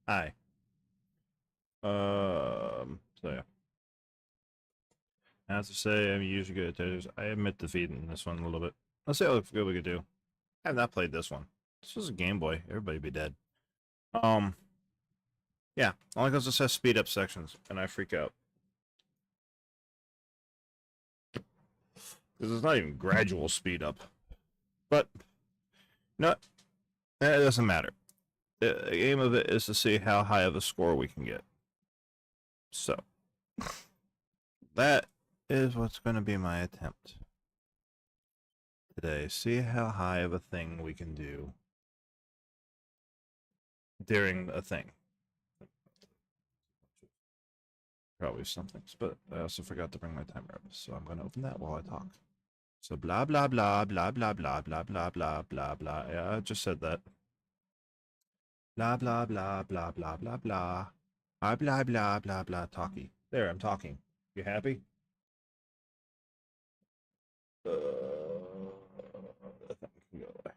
Hi. So yeah. I have to say, I'm usually good at Tetris. I admit defeat in this one a little bit. Let's see how good we could do. I have not played this one. This was a Game Boy. Everybody be dead. Yeah, only because it says speed up sections, and I freak out. Because it's not even gradual speed up. But, no, it doesn't matter. The aim of it is to see how high of a score we can get. So, that is what's going to be my attempt today. See how high of a thing we can do during a thing. Probably something, but I also forgot to bring my timer up, so I'm going to open that while I talk. So blah blah blah blah blah blah blah blah blah blah blah. Yeah, I just said that. Blah blah blah blah blah blah blah. Blah blah blah blah blah. Talkie. There, I'm talking. You happy? That thing can go away.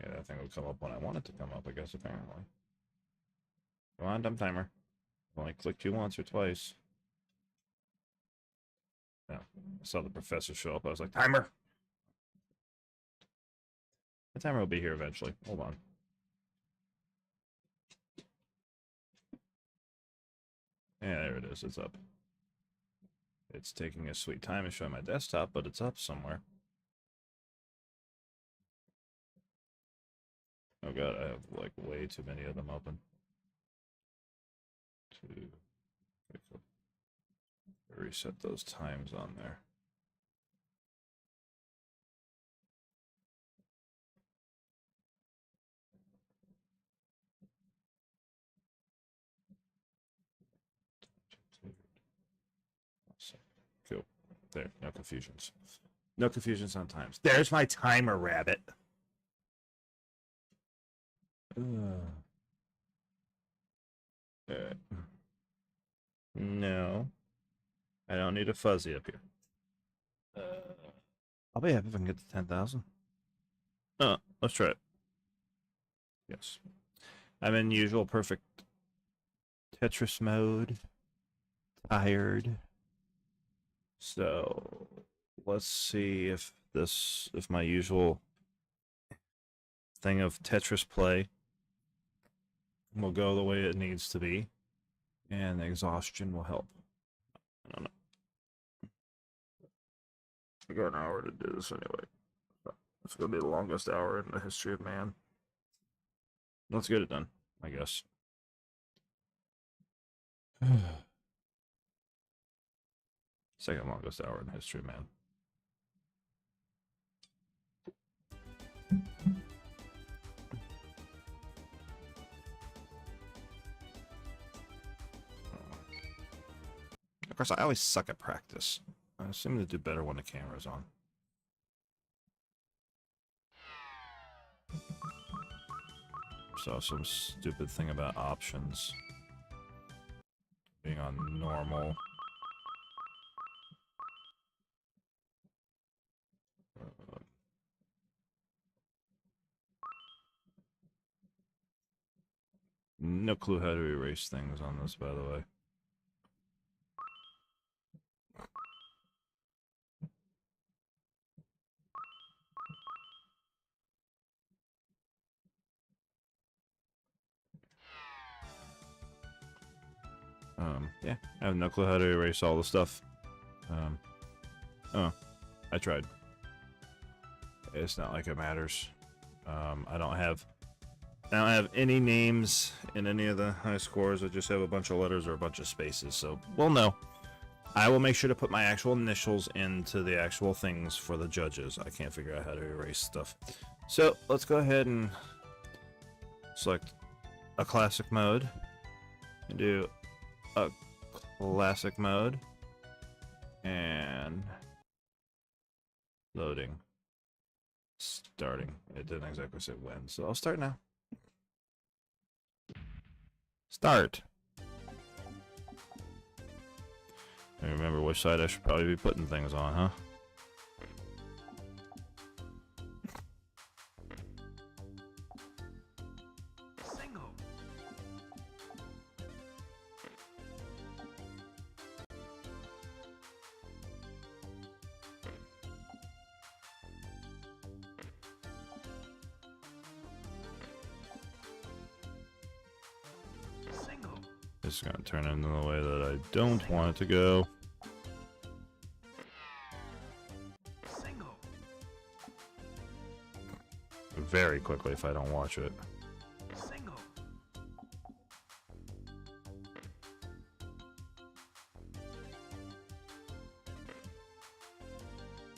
Yeah, that thing will come up when I want it to come up, I guess, apparently. Come on, dumb timer. I only clicked you once or twice. No, I saw the professor show up. I was like, timer! The timer will be here eventually. Hold on. Yeah, there it is. It's up. It's taking a sweet time to show my desktop, but it's up somewhere. Oh god, I have like way too many of them open. Reset those times on there. Cool. There, no confusions. No confusions on times. There's my timer, rabbit. No. I don't need a fuzzy up here. I'll be happy if I can get to 10,000. Let's try it. Yes. I'm in usual perfect Tetris mode. Tired. So let's see if my usual thing of Tetris play will go the way it needs to be, and the exhaustion will help. I don't know. I got an hour to do this anyway. It's going to be the longest hour in the history of man. Let's get it done, I guess. Second longest hour in the history of man. Of course, I always suck at practice. I seem to do better when the camera's on. Saw some stupid thing about options being on normal. No clue how to erase things on this, by the way. Yeah, I have no clue how to erase all the stuff. Oh, I tried. It's not like it matters. I don't have any names in any of the high scores. I just have a bunch of letters or a bunch of spaces. So we'll know. I will make sure to put my actual initials into the actual things for the judges. I can't figure out how to erase stuff. So let's go ahead and select a classic mode and do a classic mode and loading. Starting. It didn't exactly say when, so I'll start now. Start. I remember which side I should probably be putting things on, huh? This is gonna turn into the way that I don't want it to go. Very quickly if I don't watch it.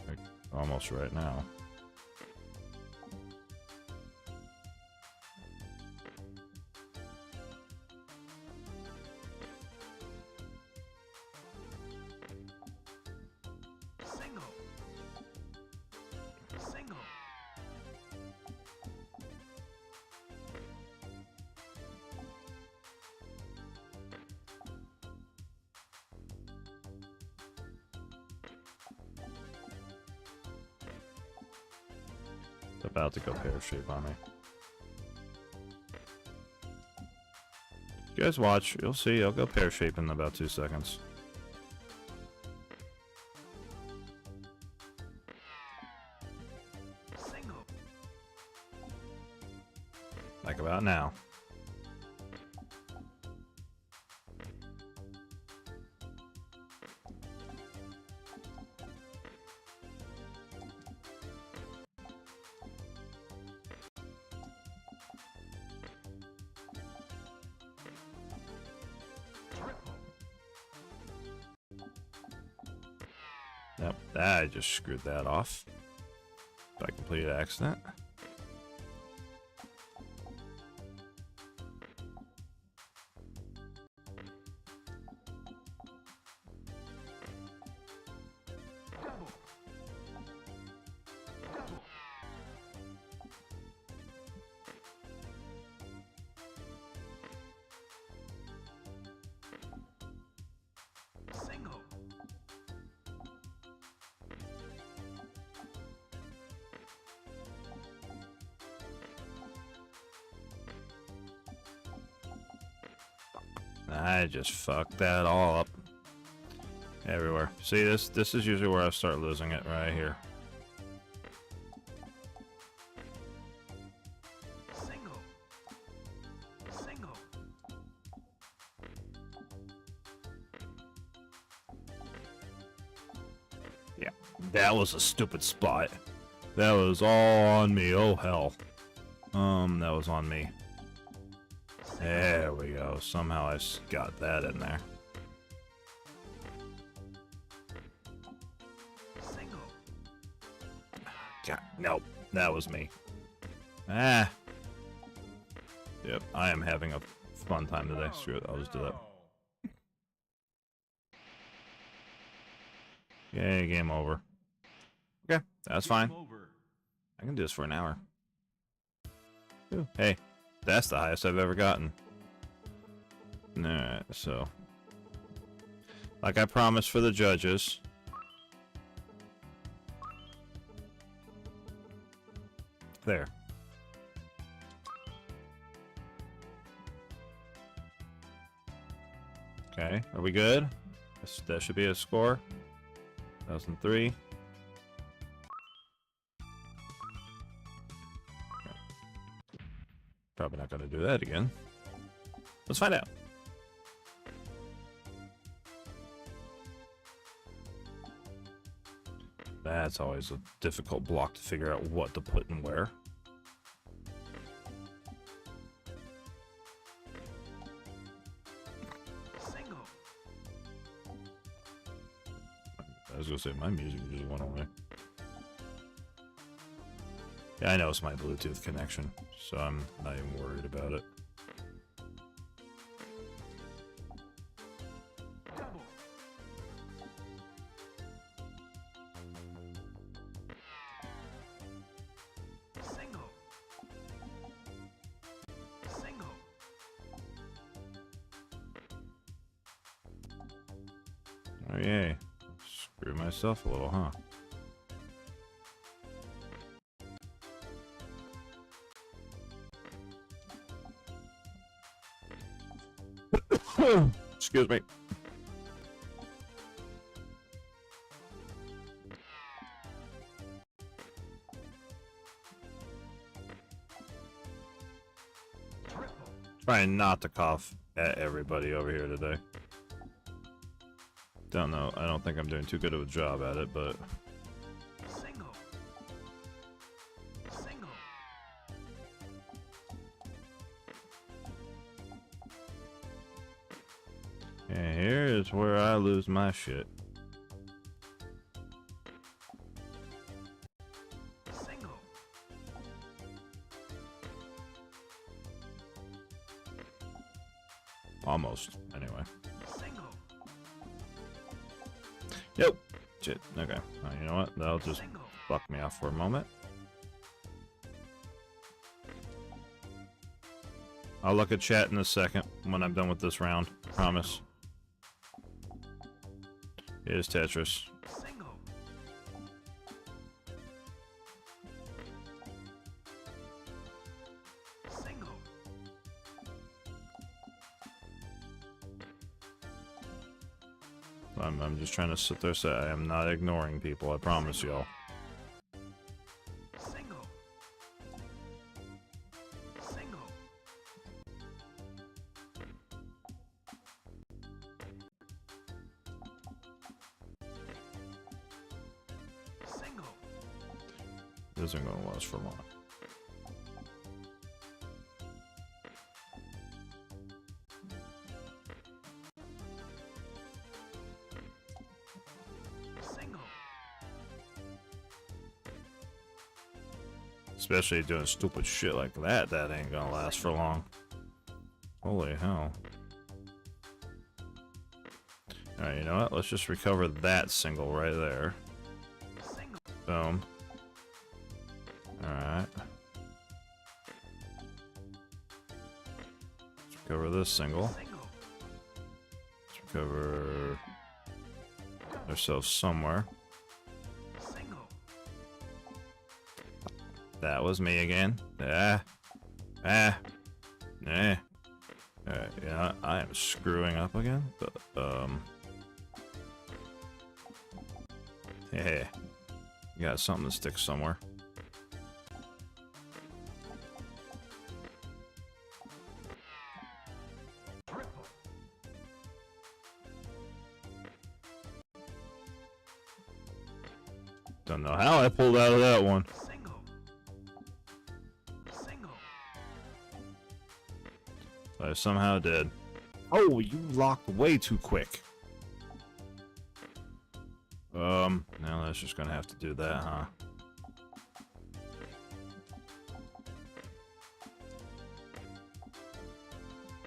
Like, almost right now. It's about to go pear-shaped on me. You guys watch, you'll see, I'll go pear-shaped in about 2 seconds. Like about now. Yep, I just screwed that off by complete accident. I just fucked that all up. Everywhere. See, this is usually where I start losing it, right here. Yeah, that was a stupid spot. That was all on me. Oh hell. That was on me. There we go. Somehow I got that in there. God, nope. That was me. Ah. Yep, I am having a fun time today. Screw it, I'll just do that. Yay, game over. Okay, that's fine. I can do this for an hour. Ooh, hey. That's the highest I've ever gotten. Alright, so. Like I promised for the judges. There. Okay, are we good? That should be a score. 1003. Probably not going to do that again. Let's find out. That's always a difficult block to figure out what to put and where. I was going to say, my music just went away. Yeah, I know it's my Bluetooth connection, so I'm not even worried about it. Oh yay. Screw myself a little, huh? Excuse me. Trying not to cough at everybody over here today. Don't know. I don't think I'm doing too good of a job at it, but... Single. Single. And here is where I lose my shit. Single. Almost, anyway. Single. Nope. Shit. Okay. You know what? That'll just Single. fuck me off for a moment. I'll look at chat in a second when I'm done with this round. Promise. It is Tetris. Single. Single. I'm just trying to sit there so I am not ignoring people. I promise y'all. Single. Single. Single. This isn't going to last for long. Single. Especially doing stupid shit like that, that ain't gonna last for long. Holy hell. Alright, you know what? Let's just recover that single right there. Single. Boom. Alright. Let's recover this single. Single. Let's recover ourselves somewhere. Single. That was me again. Ah. Ah. Eh. Alright, yeah, I am screwing up again, but, hey, you got something that sticks somewhere. Triple. Don't know how I pulled out of that one. Single. Single. I somehow did. Oh, you locked way too quick. Now that's just gonna have to do that, huh?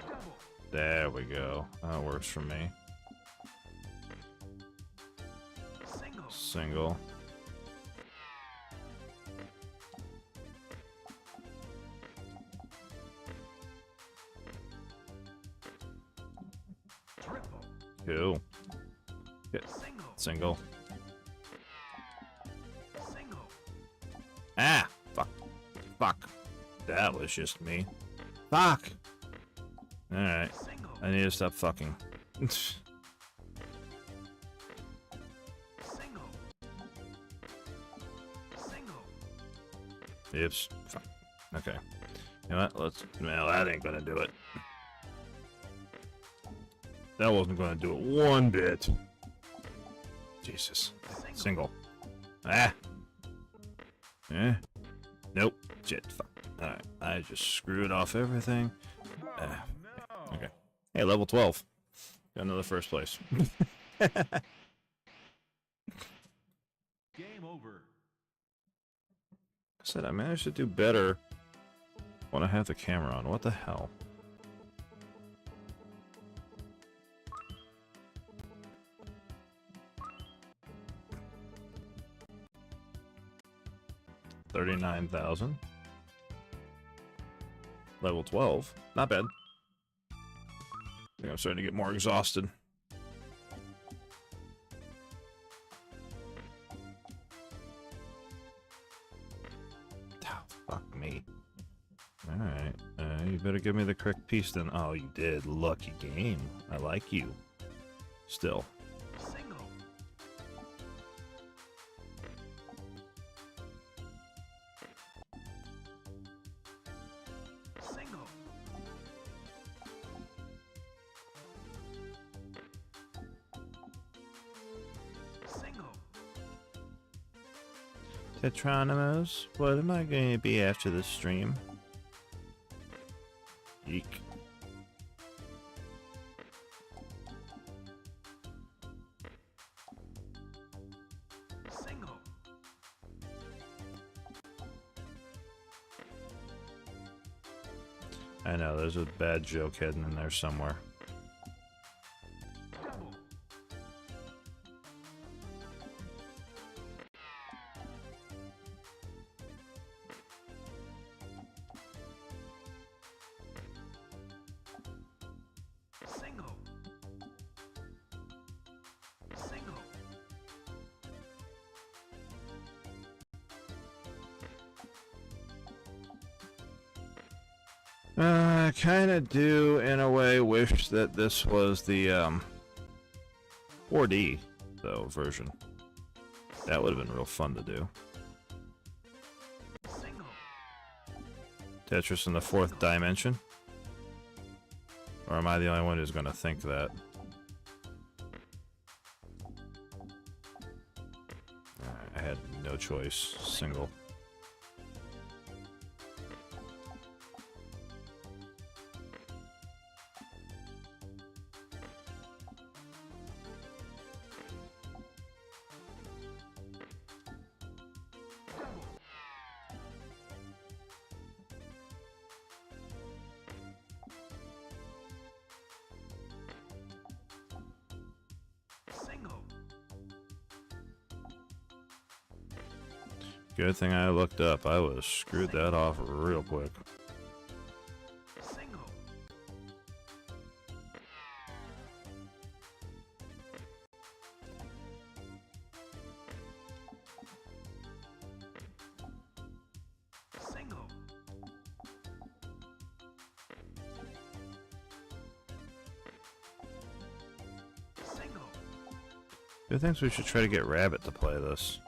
Double. There we go. That works for me. Single. Single. Triple. Cool. Hit. Single. Single. Single. Ah! Fuck. Fuck. That was just me. Fuck! Alright. Single. I need to stop fucking. Single. Single. Oops. Fuck. Okay. You know what? Let's. Well, that ain't gonna do it. That wasn't gonna do it one bit. Jesus. Single. Ah! Eh? Nope. Shit. Fuck. Alright. I just screwed off everything. Ah. Okay. Hey, level 12. Got another first place. Game over. I said I managed to do better when I have the camera on. What the hell? $39,000. Level 12. Not bad. I think I'm starting to get more exhausted. Oh, fuck me. Alright. You better give me the correct piece then. Oh, you did. Lucky game. I like you. Still. Single. Single. Petronymous, what am I going to be after this stream? Eek. Single. I know, there's a bad joke hidden in there somewhere. Double. Single. Single. I kind of do, in a way, wish that this was the 4D, though, version. That would have been real fun to do. Single. Tetris in the 4th dimension? Or am I the only one who's going to think that? I had no choice. Single. Double. Single. Good thing I looked up. I would have screwed that off real quick. Single. Single. Single. Who thinks we should try to get Rabbit to play this?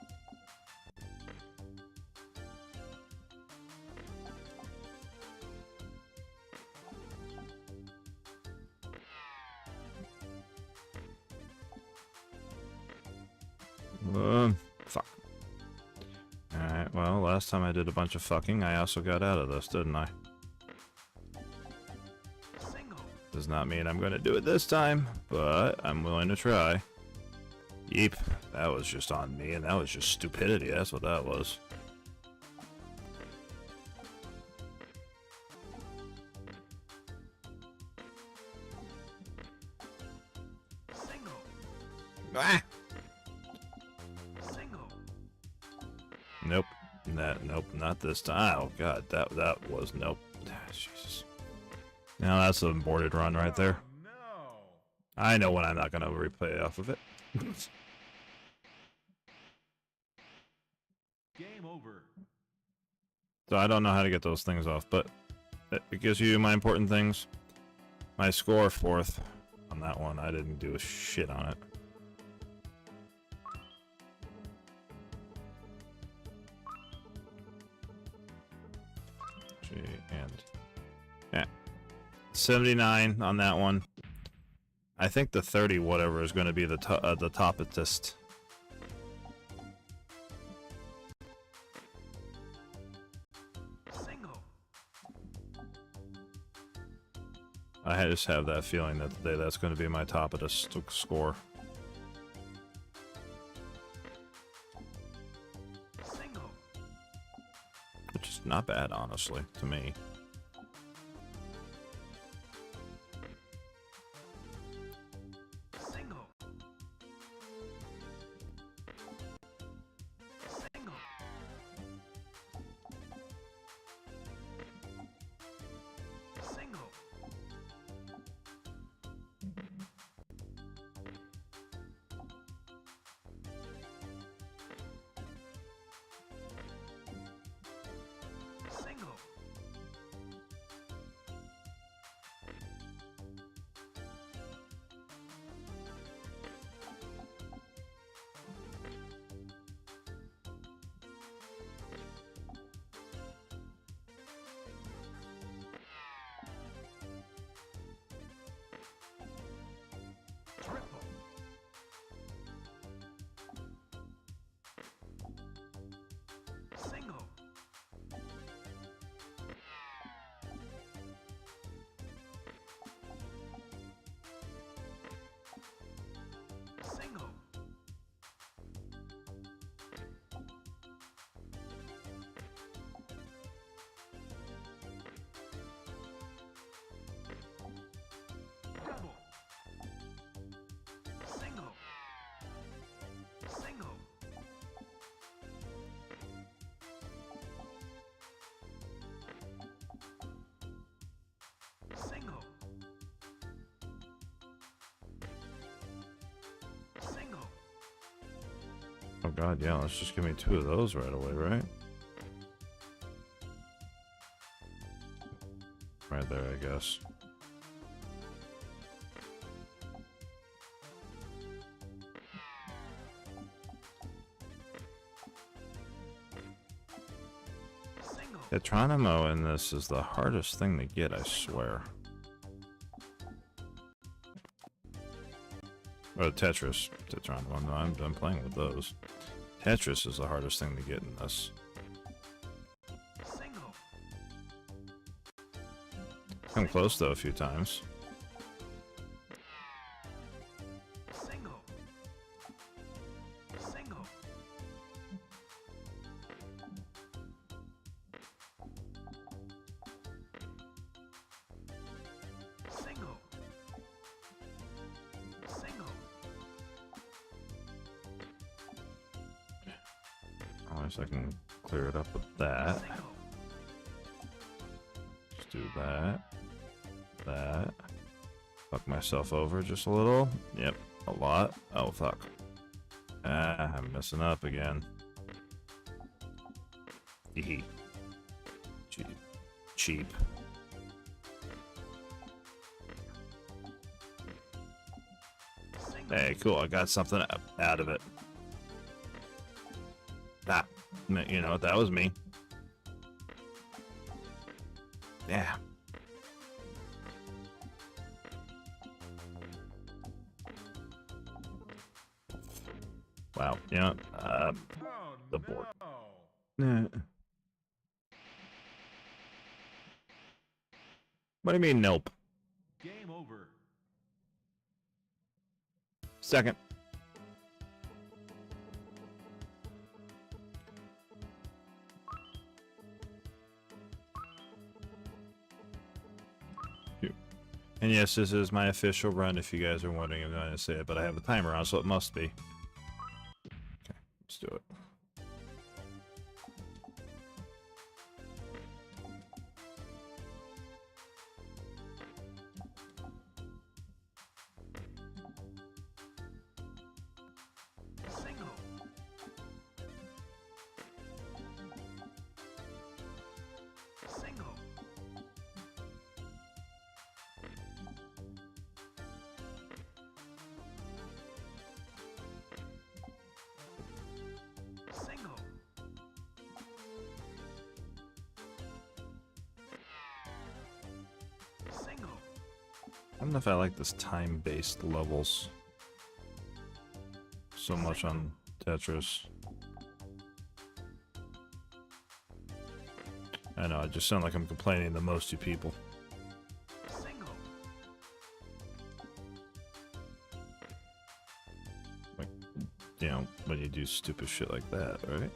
Fuck. Alright, well, last time I did a bunch of fucking, I also got out of this, didn't I? Single. Does not mean I'm gonna do it this time, but I'm willing to try. Yeep, that was just on me, and that was just stupidity, that's what that was. Single. Ah! Single. Nope. Nope, not this time. Oh god, that was nope. Jesus. Now that's a boarded run right there. No. I know when I'm not gonna replay off of it. Game over. So I don't know how to get those things off, but it gives you my important things. My score 4th on that one. I didn't do a shit on it. G and yeah, 79 on that one. I think the 30 whatever is going to be the topest. Single. I just have that feeling that that's going to be my topest score. Single. Which is not bad, honestly, to me. Single. Single. Single. Single. Oh god, yeah, let's just give me 2 of those right away, right? Right there, I guess. Single. Metronome in this is the hardest thing to get, I swear. Or Tetris. Tetronome, no, I'm playing with those. Tetris is the hardest thing to get in this. Single. I'm close though a few times. Single. Single. Single. Single. Unless I can clear it up with that. Single. Just do that. That. Fuck myself over just a little. Yep, a lot. Oh, fuck. Ah, I'm messing up again. Hee. Cheap. Cheap. Single. Hey, cool. I got something out of it. That. You know what? That was me. Yeah. Wow. Yeah. Oh, The board. no. What do you mean, nope? Game over. Second. And yes, this is my official run, if you guys are wondering. I'm going to say it, but I have a timer on, so it must be. Okay, let's do it. Single. Single. Single. Single. I don't know if I like this time-based levels so much on Tetris. I know, I just sound like I'm complaining the most to people. Single. Like, you know, when you do stupid shit like that, right?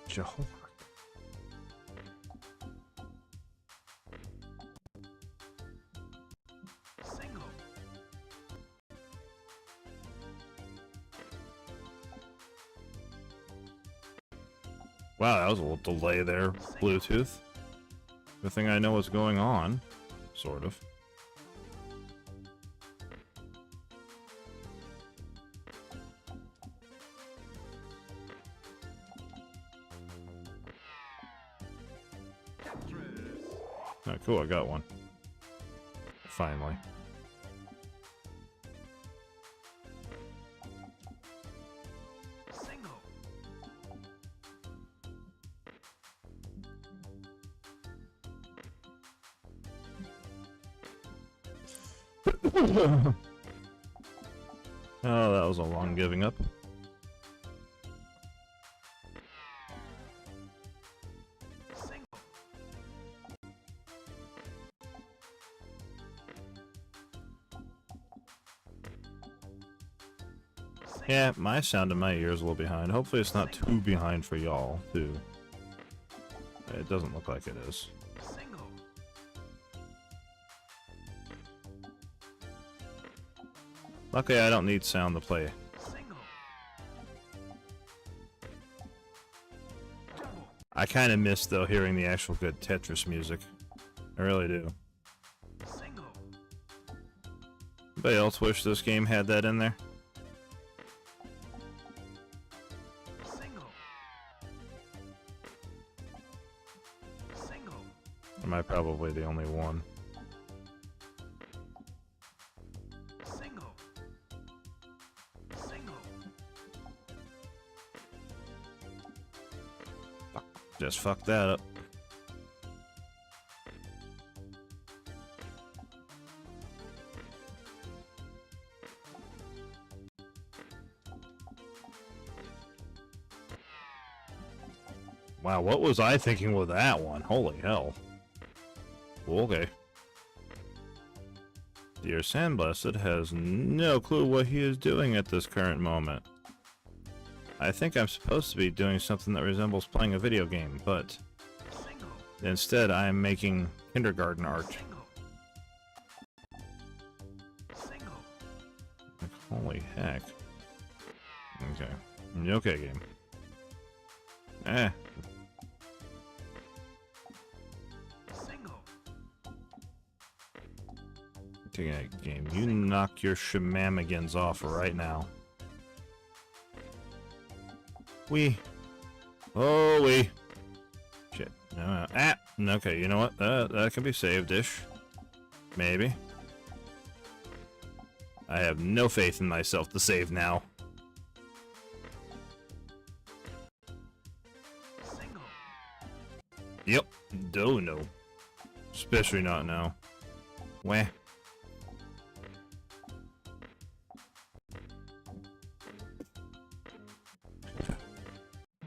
Jehovah. Single. Wow, that was a little delay there, Bluetooth. Good thing I know what's going on. Sort of. Tetris. Oh, cool, I got one. Finally. Single. Oh, that was a long giving up. Single. Yeah, my sound in my ears a little behind. Hopefully it's not too behind for y'all, too. It doesn't look like it is. Okay, I don't need sound to play. Single. Double. I kind of miss, though, hearing the actual good Tetris music. I really do. Single. Anybody else wish this game had that in there? Single. Single. Or am I probably the only one? Single. Single. Just fuck that up. Wow, what was I thinking with that one? Holy hell. Okay. Dear Sandblasted has no clue what he is doing at this current moment. I think I'm supposed to be doing something that resembles playing a video game, but Single. instead I'm making kindergarten art. Single. Single. Like, holy heck. Okay. Okay, game. Eh. Single. Taking that game. You knock your shenanigans off right now. Oh, shit. No, okay, you know what? That can be saved-ish. Maybe. I have no faith in myself to save now. Single. Yep. Do no. Especially not now. Wah.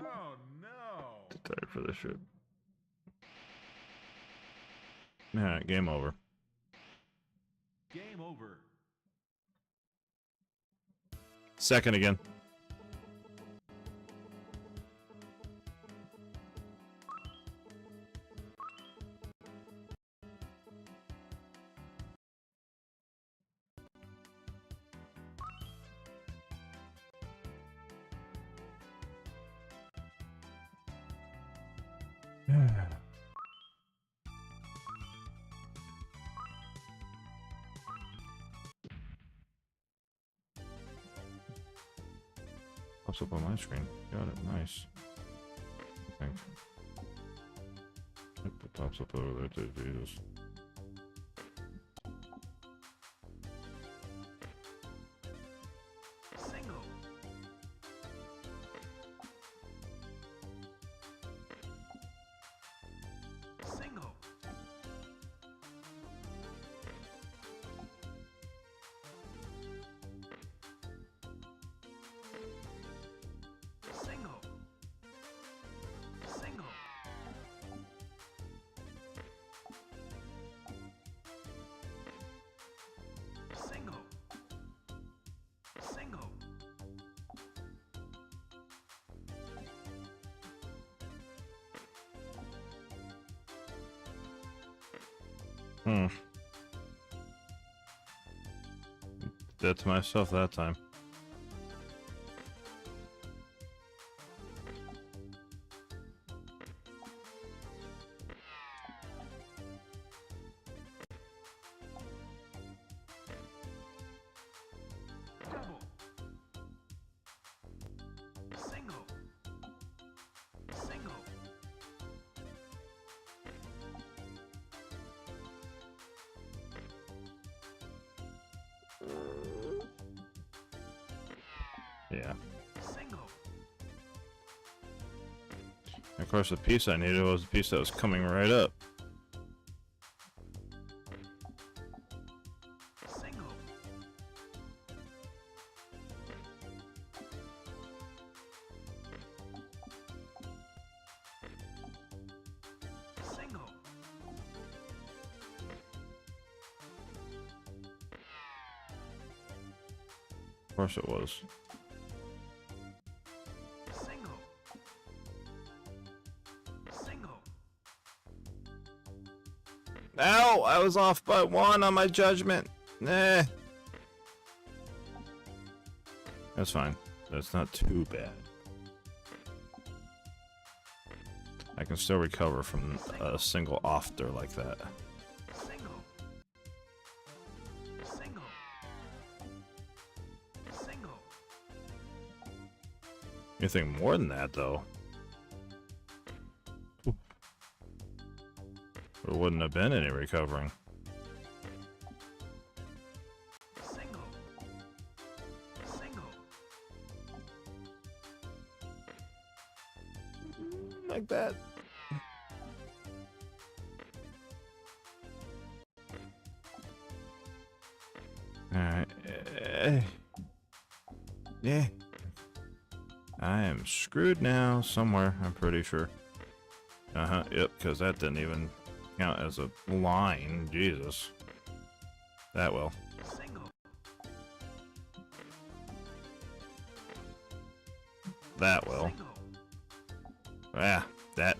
Oh no. Tired for this shit. Alright, game over. Game over. Second again. Pops up on my screen. Got it. Nice. I think. Yep, it pops up over there too. Jesus. Single. Single. Single. Single. Single. Single. Hmm. Did that to myself that time. Double. Single. Single. Yeah. Single. Of course, the piece I needed was the piece that was coming right up. Single. Single. Of course it was. Single. Single. Ow! I was off by one on my judgment. Nah. That's fine. That's not too bad. I can still recover from a single off-der like that. Single. Single. Single. Anything more than that, though, there wouldn't have been any recovering. Single. Single. Like that. Alright. Yeah. I am screwed now somewhere, I'm pretty sure. Uh-huh, yep, because that didn't even count as a line. Jesus. That will. Single. That will. Single. Ah, that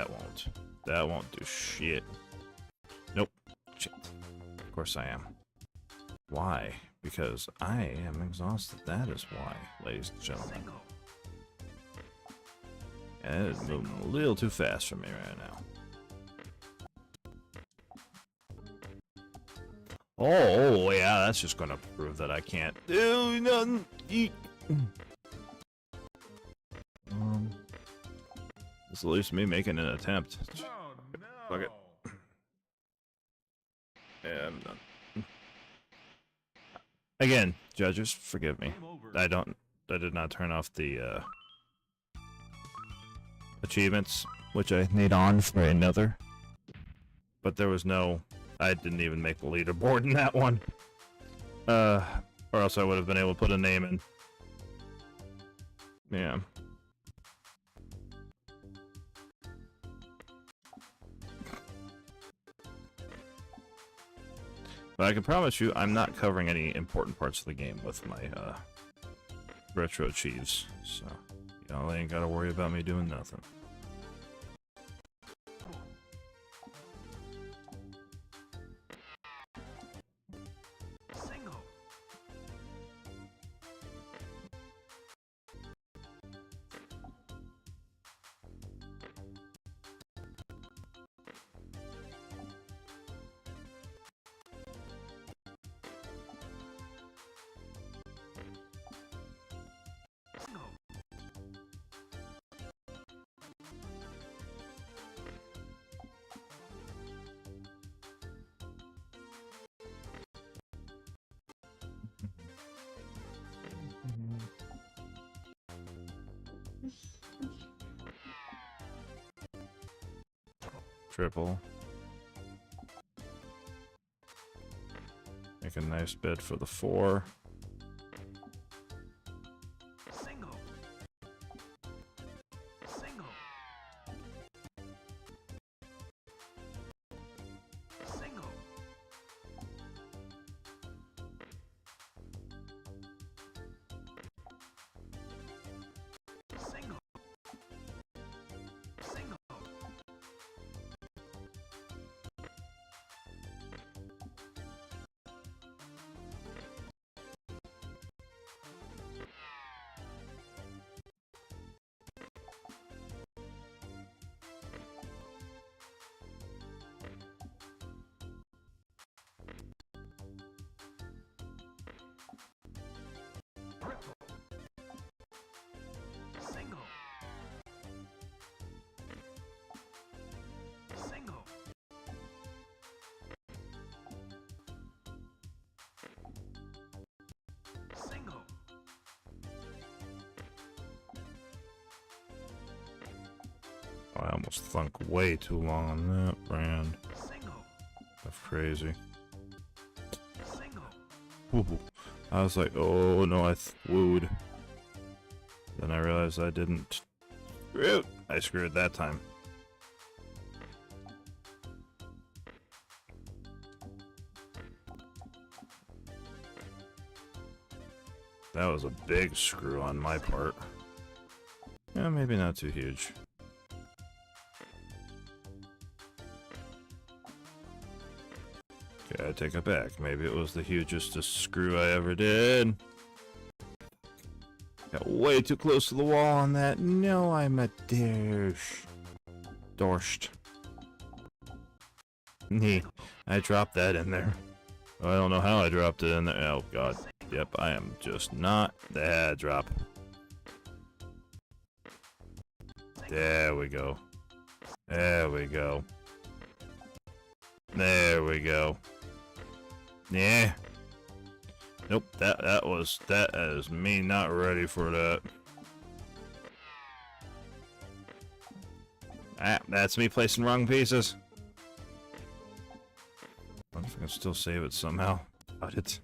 won't. That won't do shit. Nope. Shit. Of course I am. Why? Because I am exhausted. That is why, ladies and gentlemen. Single. And it is moving a little too fast for me right now. Oh, yeah, that's just gonna prove that I can't do nothing. It's at least me making an attempt. Oh no. Fuck it. Yeah, I'm done. Again, judges, forgive me. Game over. I did not turn off the achievements, which I need on for another. But there was no, I didn't even make the leaderboard in that one. Or else I would have been able to put a name in. Yeah. But I can promise you, I'm not covering any important parts of the game with my retro achieves, so y'all ain't gotta worry about me doing nothing. Single. Single. Triple. Make a nice bid for the 4. Single. Single. Single. Single. Single. Triple. Single. Single. Single. I almost thunk way too long on that brand. Single. That's crazy. Single. Ooh. I was like, oh no, I wooed. Then I realized I didn't. Screw. I screwed that time. That was a big screw on my part. Yeah, maybe not too huge. Okay, I take it back. Maybe it was the hugest screw I ever did. Got way too close to the wall on that. No, I'm a douche. Dorsed. Nee, I dropped that in there. I don't know how I dropped it in there. Oh god. Yep, I am just not that drop. There we go. There we go. There we go. Yeah. Nope, that is me not ready for that. Ah, that's me placing wrong pieces. I wonder if I can still save it somehow. Got it.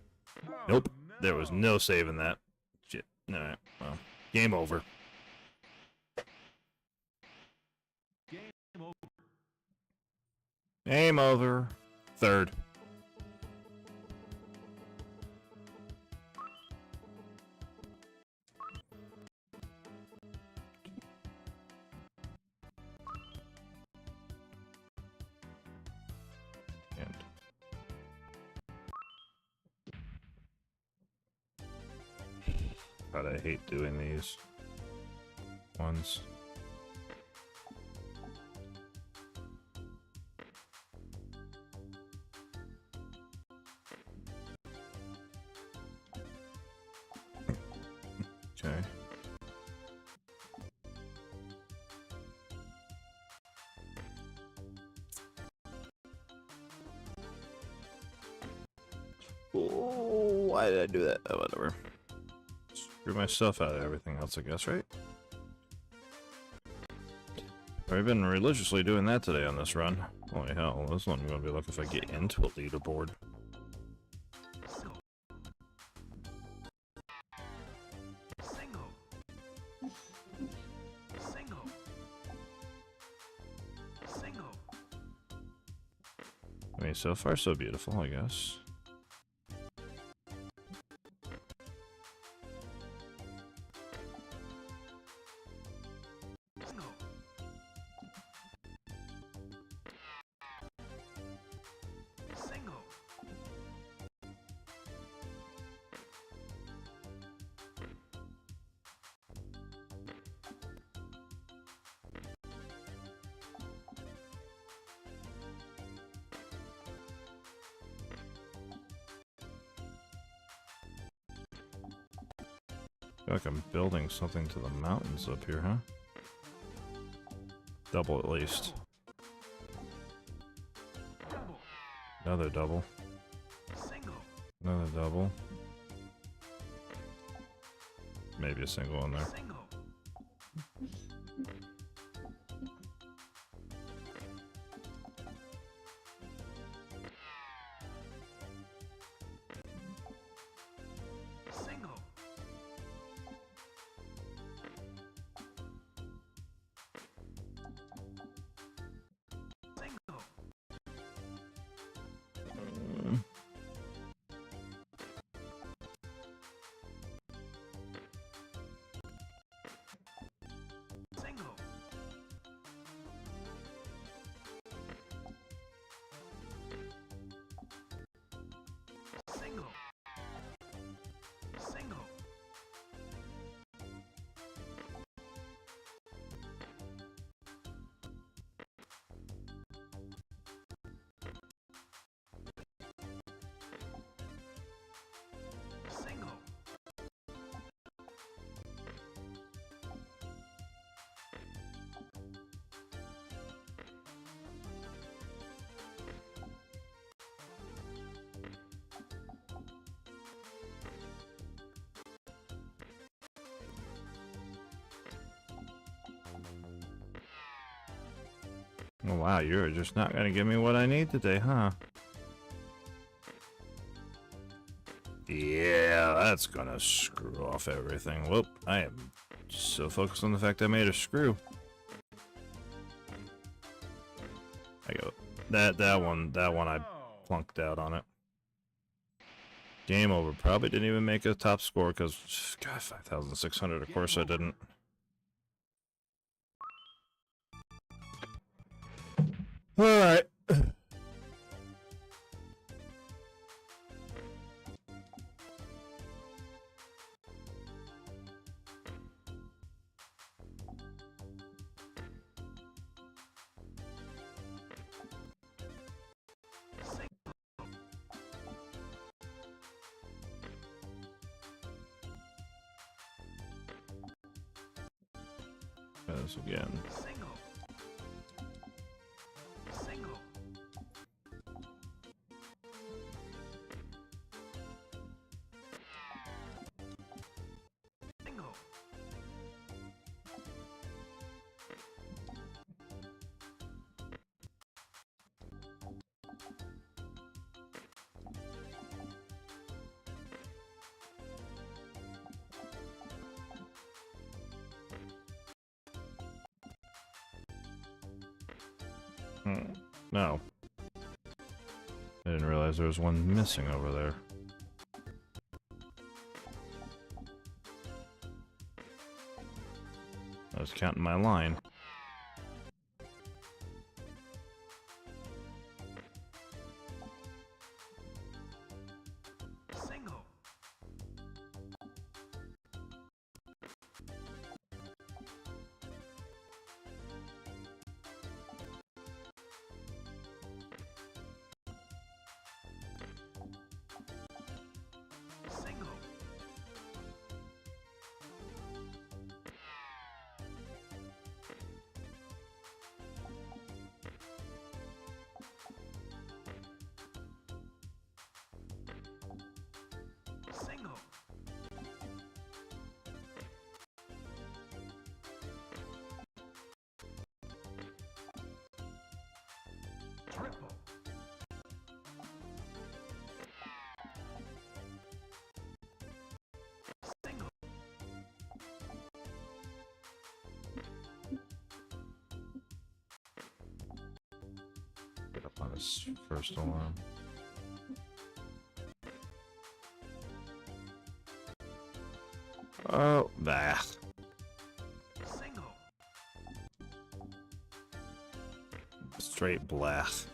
Nope, there was no saving that. Shit. Alright, well, game over. Game over. Third. And God, I hate doing these ones. Okay. Oh, why did I do that? Oh, whatever. Screw myself out of everything else, I guess, right? I've been religiously doing that today on this run. Holy hell, this one I'm gonna be lucky if I get into a leaderboard. Single. Single. Single. I mean, so far so beautiful, I guess. Single. Single. I feel like I'm building something to the mountains up here, huh? Double at least. Double. Another double. Single. Another double. Maybe a single in there. Single. Single. Single. Single. Single. Single. Single. Oh wow, you're just not gonna give me what I need today, huh? Yeah, that's gonna screw off everything. Whoop, I am so focused on the fact I made a screw. I go. That one I plunked out on it. Game over. Probably didn't even make a top score because, God, 5,600. Of course I didn't. All right. this again. Single. Single. Single. No. I didn't realize there was one missing over there. I was counting my line. Single. Single. Single. Triple. Single. Get up on this first alarm. Oh, bah. Single. Straight blast.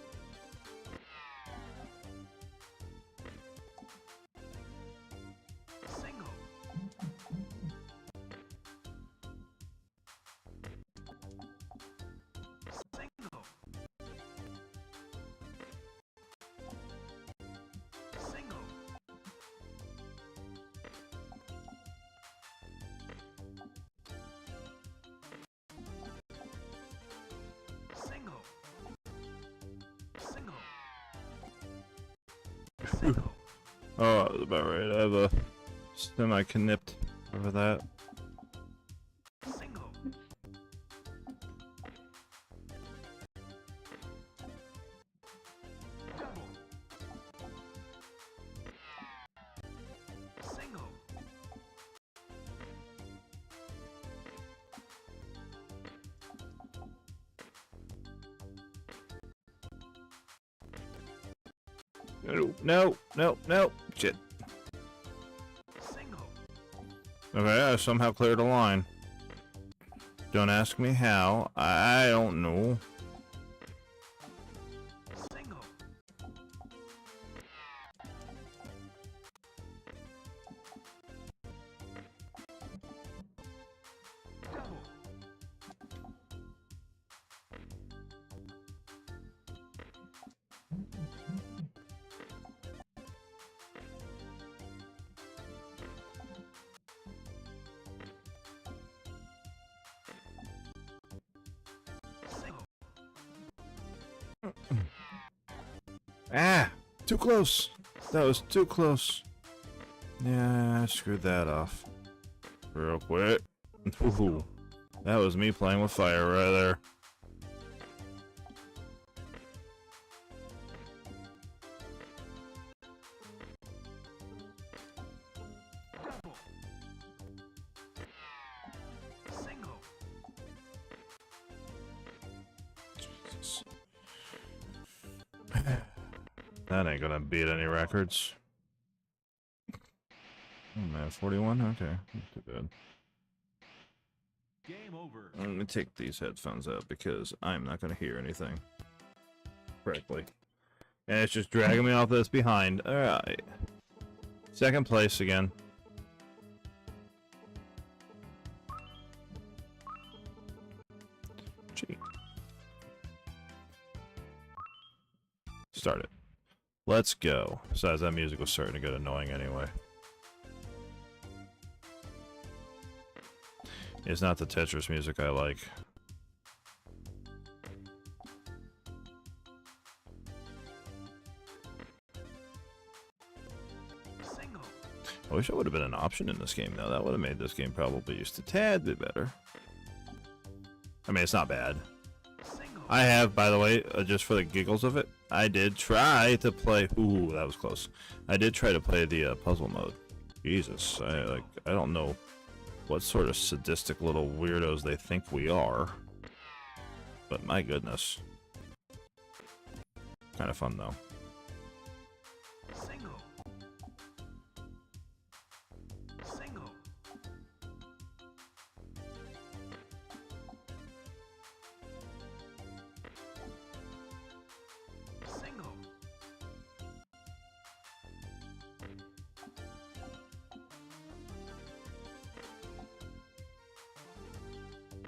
Single. Single. Single. Single. Single. Single. Oh, that was about right. I have a semi-knipped over that. Single. Double. Single. No, no, no. Shit. Single. Okay, I somehow cleared a line. Don't ask me how. I don't know. Single. Double. Single. Ah! Too close! That was too close. Yeah, I screwed that off. Real quick. Ooh, that was me playing with fire right there. Double. Single. Jesus. That ain't gonna beat any records. Oh man, 41? Okay, not too bad. Game over. Let me take these headphones out because I'm not gonna hear anything correctly. And it's just dragging me off this behind. Alright. Second place again. Gee. Start it. Let's go. Besides, that music was starting to get annoying anyway. It's not the Tetris music I like. Single. I wish it would have been an option in this game, though. That would have made this game probably just a tad bit better. I mean, it's not bad. Single. I have, by the way, just for the giggles of it, I did try to play. Ooh, that was close. I did try to play the puzzle mode. Jesus, I don't know what sort of sadistic little weirdos they think we are, but my goodness, kind of fun though. Single. Single. Single.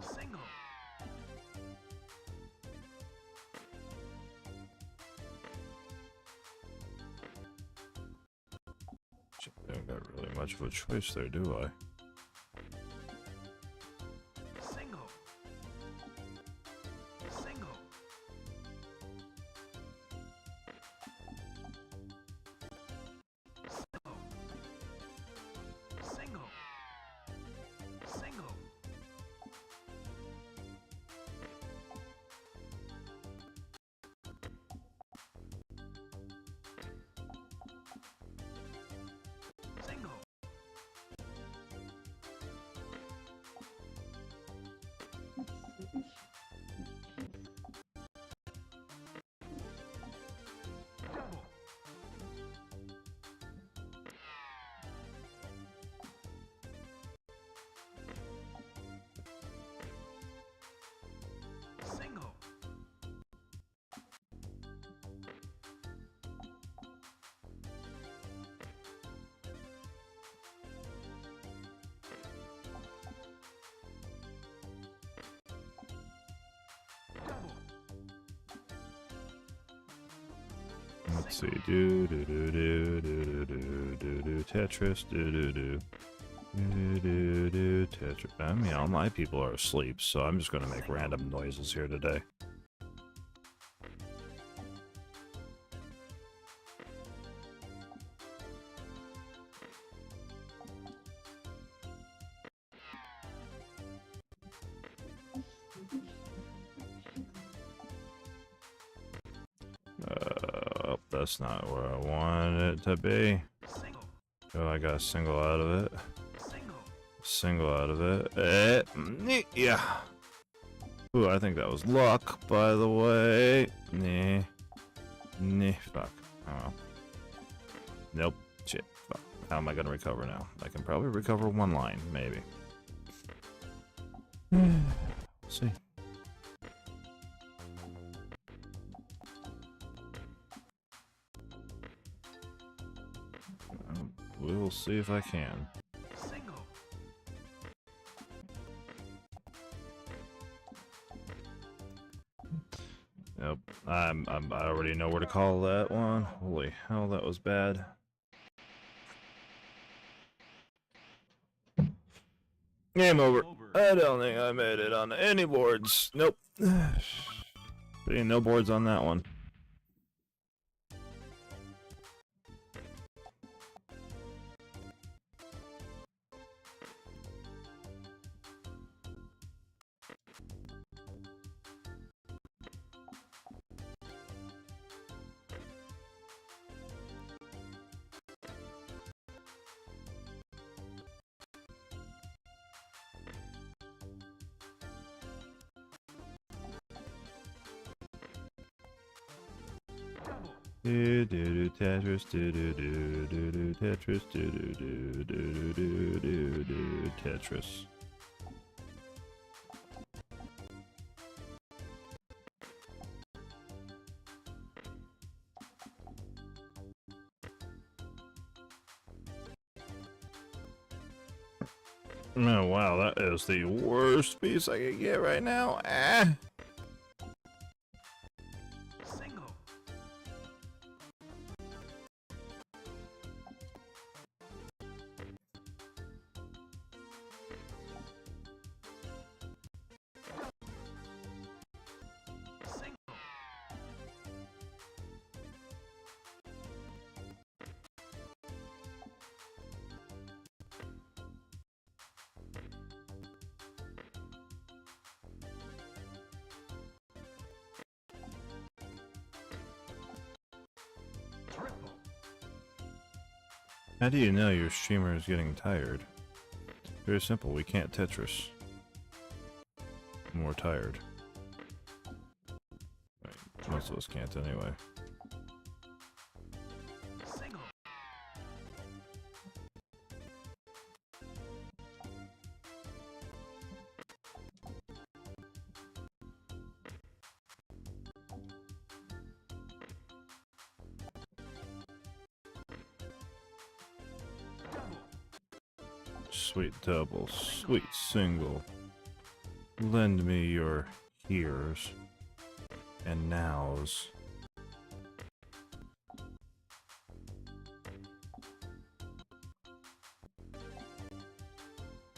Single. I don't got really much of a choice there, do I? Single. Single. Single. Single. Single. Double. Single. Double. Let's see. Do do do do do do do do do Tetris. Do do do. Do do do Tetris. I mean, all my people are asleep, so I'm just gonna make random noises here today. That's not where I wanted it to be. Single. Oh, I got a single out of it. Single. Single out of it. Yeah. Ooh, I think that was luck, by the way. Nah, fuck. Oh well. Nope. Shit. Fuck. How am I gonna recover now? I can probably recover one line, maybe. See. We will see if I can. Single. Nope. I already know where to call that one. Holy hell, that was bad. Game over. I don't think I made it on any boards. Nope. Ain't no boards on that one. Double. Do do do Tetris, do do do do do Tetris, do do do do do do do Tetris. Oh wow, that is the worst piece I could get right now. Ah. Single. How do you know your streamer is getting tired? Very simple, we can't Tetris. And we're tired. Right, most of us can't anyway. Single. Double. Sweet double, sweet single. Lend me your heres and nows.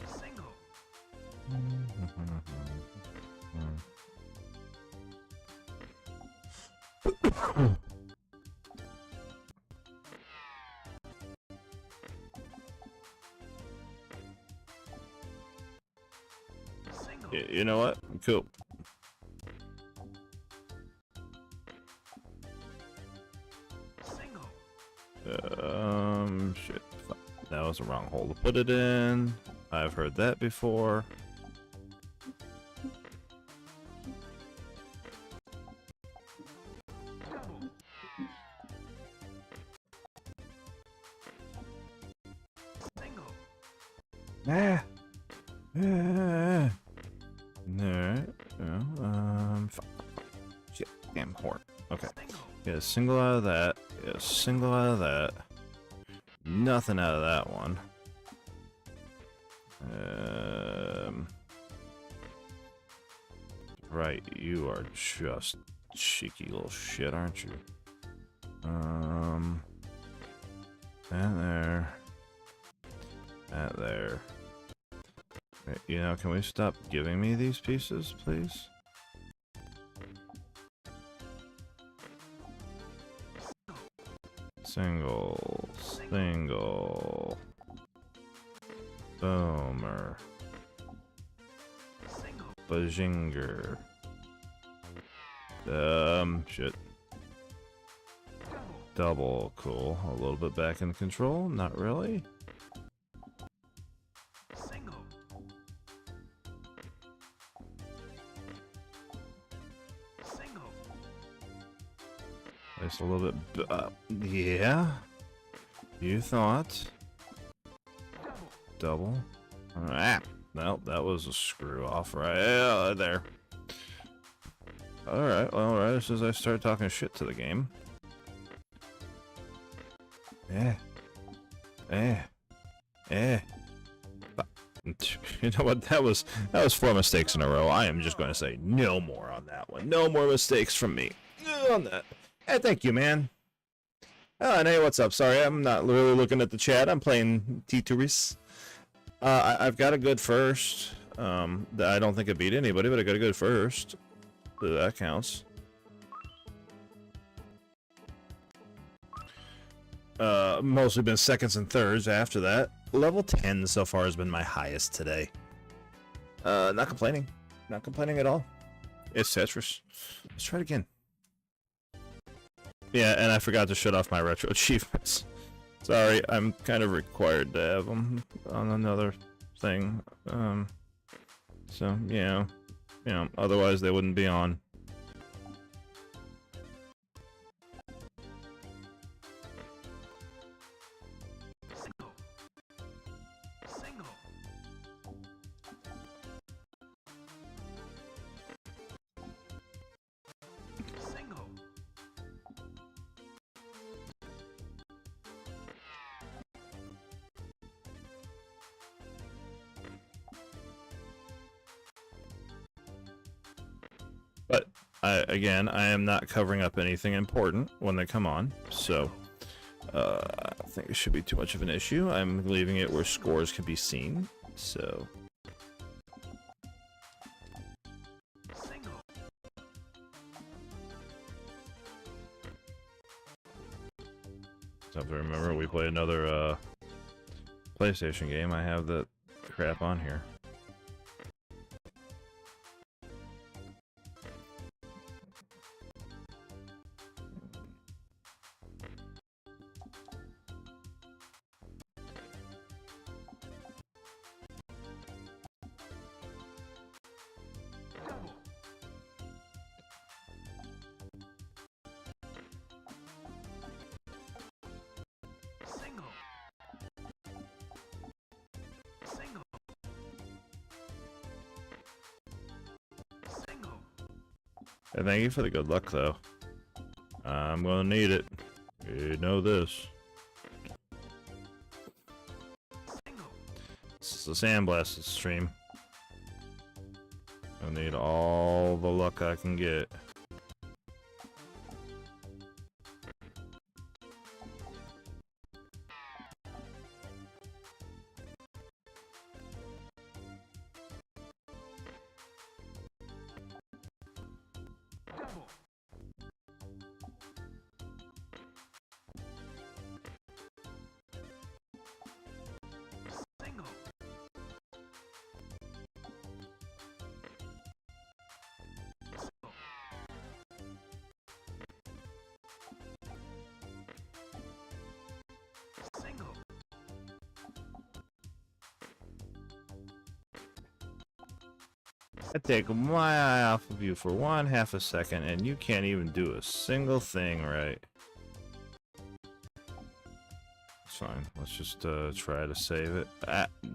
Single. Single. You know what? Cool. Single. Shit. Fuck. That was the wrong hole to put it in. I've heard that before. Double. Single. Ah. Alright. Fuck. Shit. Damn whore. Okay. Single. Get a single out of that. Get a single out of that. Nothing out of that one. Right, you are just cheeky little shit, aren't you? That there. That there. Wait, you know, can we stop giving me these pieces, please? Single. Single. Boomer. Single. Bajinger. Shit. Double. Double, cool. A little bit back in control, not really. Single. Single. Just a little bit, yeah. You thought. Double. Double. Ah, well, that was a screw off right there. Alright, well, right as soon as I start talking shit to the game. You know what? That was 4 mistakes in a row. I am just going to say no more on that one. No more mistakes from me on that. Hey, thank you, man. Oh, and hey, what's up? Sorry, I'm not really looking at the chat. I'm playing Tetris. I've got a good first. I don't think I beat anybody, but I got a good first. So that counts. Mostly been seconds and thirds after that. Level 10 so far has been my highest today. Not complaining. Not complaining at all. It's Tetris. Let's try it again. Yeah, and I forgot to shut off my retro achievements. Sorry, I'm kind of required to have them on another thing. So, yeah. You know, otherwise they wouldn't be on. Single. Single. Single. But, again, I am not covering up anything important when they come on, so I don't think it should be too much of an issue. I'm leaving it where scores can be seen, so... Single. So have to remember, we play another PlayStation game. I have that crap on here. Hey, thank you for the good luck, though. I'm gonna need it. You know this. Single. This is a Sandblasted stream. I need all the luck I can get. Double. Single. Single. I take my eye off of you for 1/2 a second, and you can't even do a single thing right. It's fine. Let's just try to save it.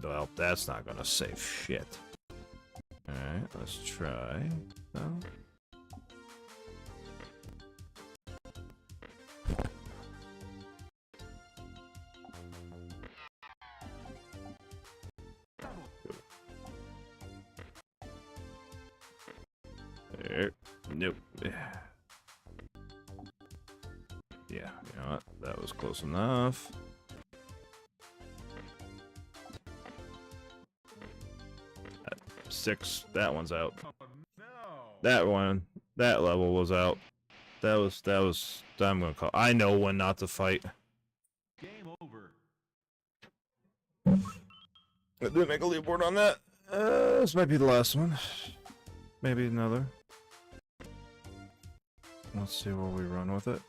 Well, that's not gonna save shit. Alright, let's try. No. There. Nope. Yeah, you know what? That was close enough. At 6. That one's out. That one. That level was out. That was. I'm gonna call. I know when not to fight. Game over. I didn't make a leaderboard on that. This might be the last one. Maybe another. Let's see where we run with it.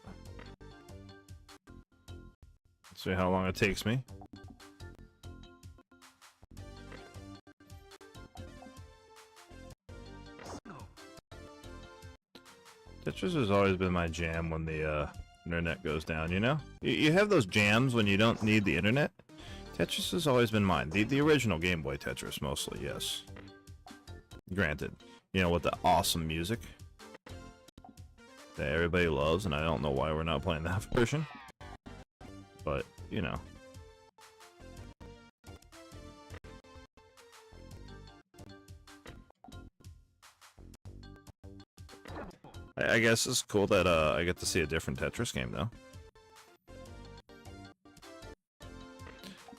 Let's see how long it takes me. Single. Tetris has always been my jam when the internet goes down, you know? You have those jams when you don't need the internet? Tetris has always been mine. The original Game Boy Tetris, mostly, yes. Granted. You know, with the awesome music that everybody loves, and I don't know why we're not playing that version. But, you know. I guess it's cool that I get to see a different Tetris game, though.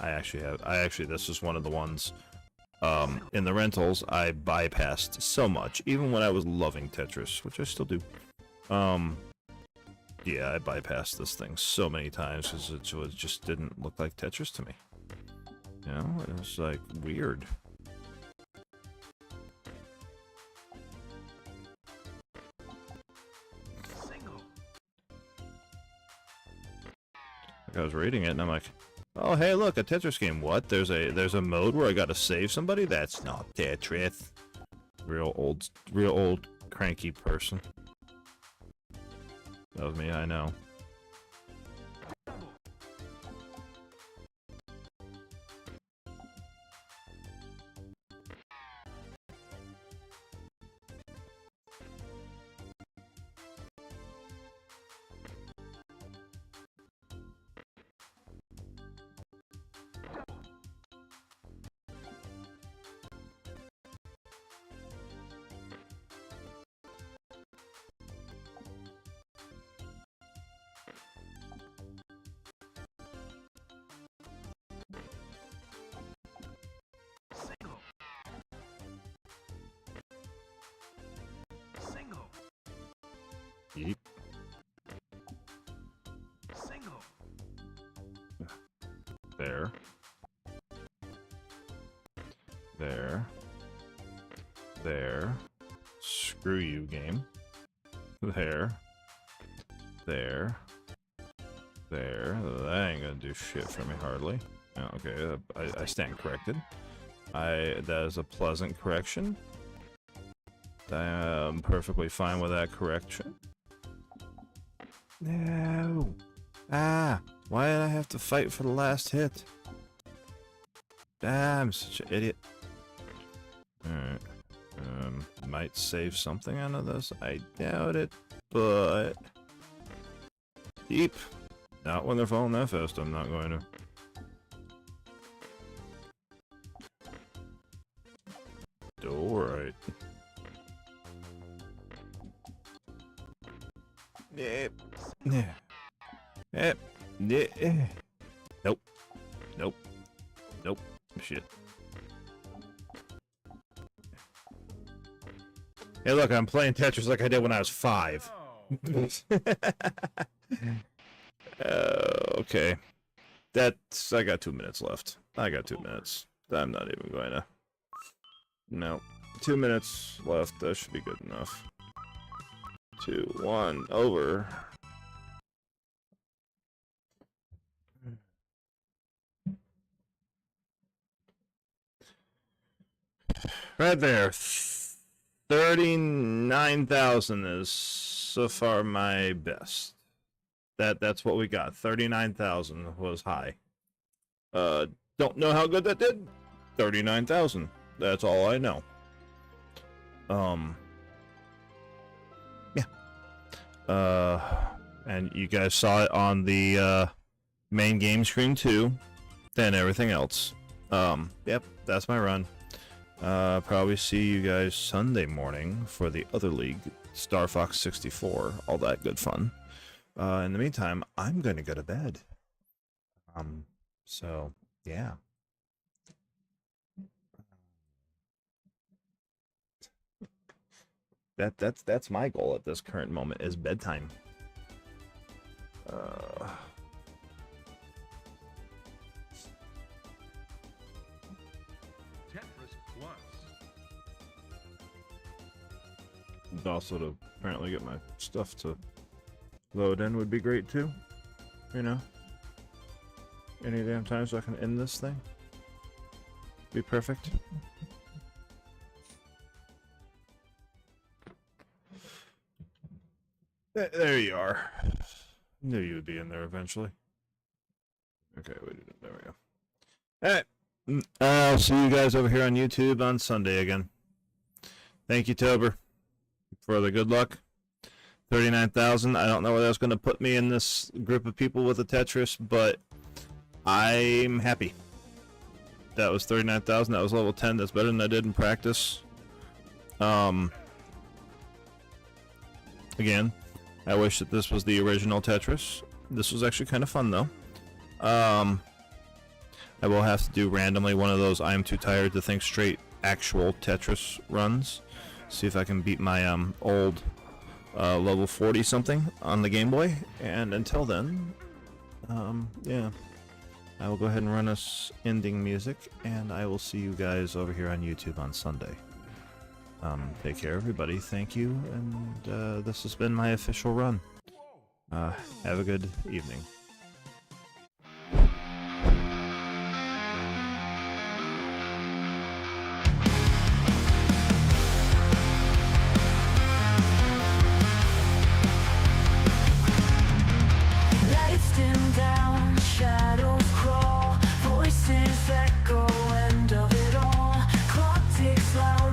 This is one of the ones in the rentals I bypassed so much, even when I was loving Tetris, which I still do. Yeah, I bypassed this thing so many times because it just didn't look like Tetris to me. You know, it was like weird. Single. Like I was reading it and I'm like, oh hey look, a Tetris game. What? There's a mode where I gotta save somebody? That's not Tetris. Real old cranky person. That was me, I know. Double. Single. Single. Yeep. Single. There. There. There. Screw you, game. There. There. There. That ain't gonna do shit for me, hardly. Oh, okay, I stand corrected. That is a pleasant correction. I'm perfectly fine with that correction. No. Ah, why did I have to fight for the last hit? Ah, I'm such an idiot. Alright. might save something out of this. I doubt it, but deep. Not when they're falling that fast. I'm not going to. Alright. Yep. Yeah. Yep. Yeah. Nope. Nope. Nope. Shit. Hey, look, I'm playing Tetris like I did when I was 5. Okay. That's... I got 2 minutes left. I got 2 minutes. I'm not even going to... No. 2 minutes left. That should be good enough. 2, 1, over. Right there. 39,000 is so far my best. That's what we got. 39,000 was high. Don't know how good that did. 39,000. That's all I know. Yeah. And you guys saw it on the main game screen too. Then everything else. Yep, that's my run. Probably see you guys Sunday morning for the other league, Star Fox 64, all that good fun. In the meantime, I'm gonna go to bed. So yeah. That's my goal at this current moment is bedtime. Tetris Plus. Also to apparently get my stuff to load in would be great too. You know, any damn time so I can end this thing. Be perfect. There you are. Knew you would be in there eventually. Okay, wait, there we go. Alright. I'll see you guys over here on YouTube on Sunday again. Thank you, Tober, for the good luck. 39,000. I don't know where that's going to put me in this group of people with a Tetris, but I'm happy. That was 39,000. That was level 10. That's better than I did in practice. Again, I wish that this was the original Tetris. This was actually kind of fun, though. I will have to do randomly one of those I'm too tired to think straight actual Tetris runs. See if I can beat my old level 40 something on the Game Boy. And until then, yeah, I will go ahead and run us ending music, and I will see you guys over here on YouTube on Sunday. Take care, everybody. Thank you, and this has been my official run. Have a good evening. Lights dim down, shadows crawl, voices echo, end of it all. Clock ticks loud.